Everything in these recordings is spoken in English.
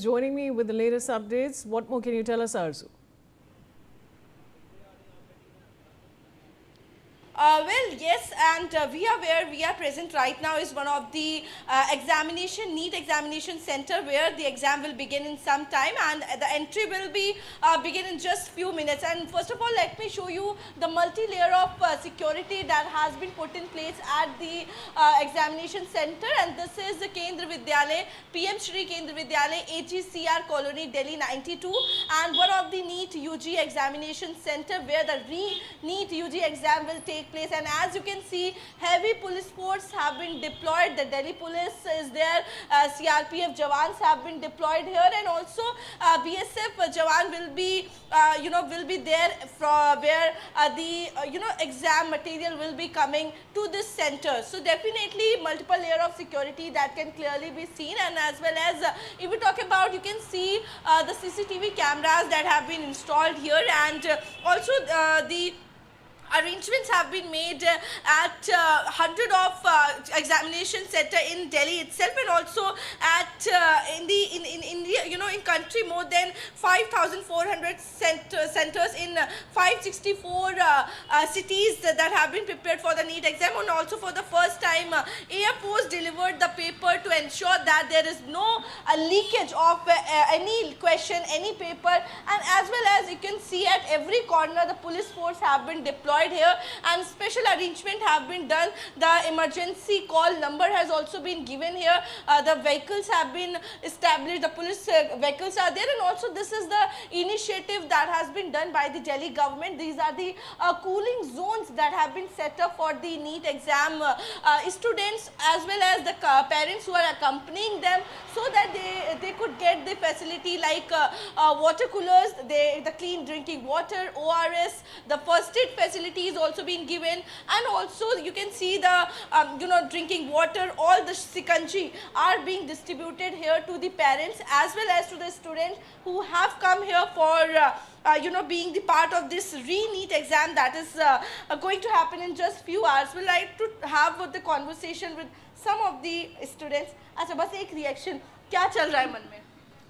Joining me with the latest updates. What more can you tell us, Arzu? Well, yes, and we are where we are present right now is one of the NEET examination center where the exam will begin in some time, and the entry will be begin in just few minutes. And first of all, let me show you the multi-layer of security that has been put in place at the examination center. And this is the Kendra Vidyalay, PM Shri Kendra Vidyalay, AGCR Colony, Delhi 92, and one of the NEET UG examination center where the NEET UG exam will take place. And as you can see, heavy police force have been deployed. The Delhi police is there, CRPF jawans have been deployed here, and also BSF jawan will be will be there from where the exam material will be coming to this center. So definitely multiple layer of security that can clearly be seen, and as well as if we talk about, you can see the CCTV cameras that have been installed here, and also the arrangements have been made at 100 of examination center in Delhi itself, and also at in country more than 5,400 centers in 564 cities that have been prepared for the NEET exam. And also for the first time, Air Force delivered the paper to ensure that there is no leakage of any question, any paper. And as well as you can see, at every corner the police force have been deployed here, and special arrangement have been done. The emergency call number has also been given here. The vehicles have been established, the police vehicles are there, and also this is the initiative that has been done by the Delhi government. These are the cooling zones that have been set up for the NEET exam students as well as the parents who are accompanying them, so that they could get the facility like water coolers, the clean drinking water, ORS, the first aid facility is also being given, and also you can see the drinking water, all the sikanji are being distributed here to the parents as well as to the students who have come here for being the part of this NEET exam that is going to happen in just few hours. We'd like to have the conversation with some of the students. अच्छा, बस एक reaction, क्या चल रहा है मन में?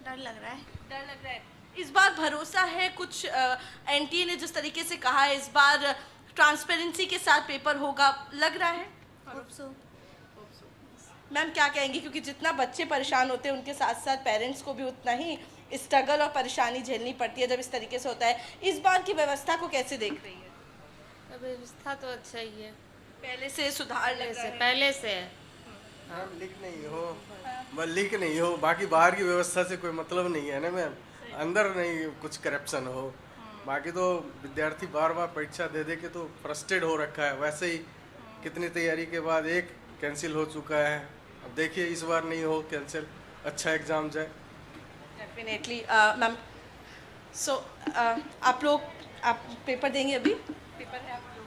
डर लग रहा है। डर लग रहा है। इस बार भरोसा है, कुछ एनटीए ने जिस तरीके से कहा है इस बार ट्रांसपेरेंसी के साथ पेपर होगा, लग रहा है? Hope so. मैम क्या कहेंगी, क्योंकि जितना बच्चे परेशान होते हैं उनके साथ साथ पेरेंट्स को भी उतना ही स्ट्रगल और परेशानी झेलनी पड़ती है जब इस तरीके से होता है। इस बार की व्यवस्था को कैसे देख रही है? व्यवस्था तो अच्छा ही है, पहले से सुधार लग रहा है। पहले से लीक नहीं हो, बाकी बाहर की व्यवस्था से कोई मतलब नहीं है ना मैम, अंदर नहीं कुछ करप्शन हो। बाकी तो विद्यार्थी बार बार परीक्षा दे दे के तो फ्रस्ट्रेट हो रखा है। वैसे ही कितनी तैयारी के बाद एक कैंसिल हो चुका है, अब देखिए इस बार नहीं हो कैंसिल, अच्छा एग्जाम जाए। Definitely ma'am. सो आप पेपर देंगे अभी? पेपर है आप लोग?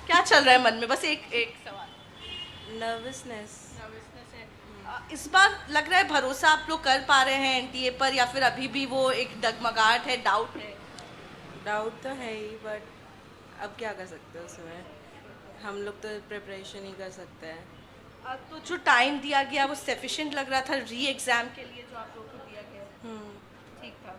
क्या चल रहा है मन में? बस एक सवाल। नर्वसनेस है। इस बार लग रहा है भरोसा आप लोग कर पा रहे हैं एनटीए पर, या फिर अभी भी वो एक डगमगाहट है, डाउट है? डाउट तो है ही, बट अब क्या कर सकते हैं उसमें, हम लोग तो प्रिपरेशन ही कर सकते हैं। तो जो टाइम दिया गया वो सफिशिएंट लग रहा था री एग्जाम के लिए जो आप लोग को दिया गया? ठीक था।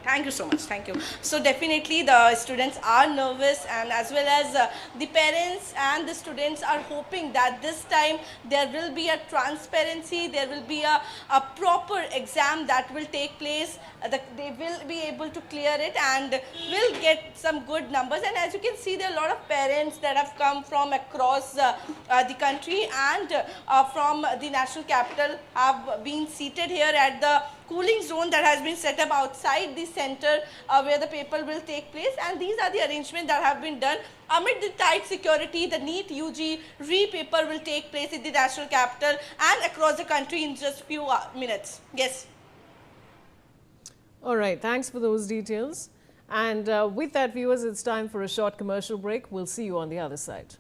Thank you so much. Thank you. So definitely the students are nervous, and as well as the parents and the students are hoping that this time there will be a transparency, there will be a proper exam that will take place, that they will be able to clear it and will get some good numbers. And as you can see, there are a lot of parents that have come from across the country and from the national capital have been seated here at the cooling zone that has been set up outside the center where the paper will take place. And these are the arrangements that have been done amid the tight security. The NEET UG re-paper will take place in the national capital and across the country in just few minutes. Yes. All right, thanks for those details. And with that, viewers, it's time for a short commercial break. We'll see you on the other side.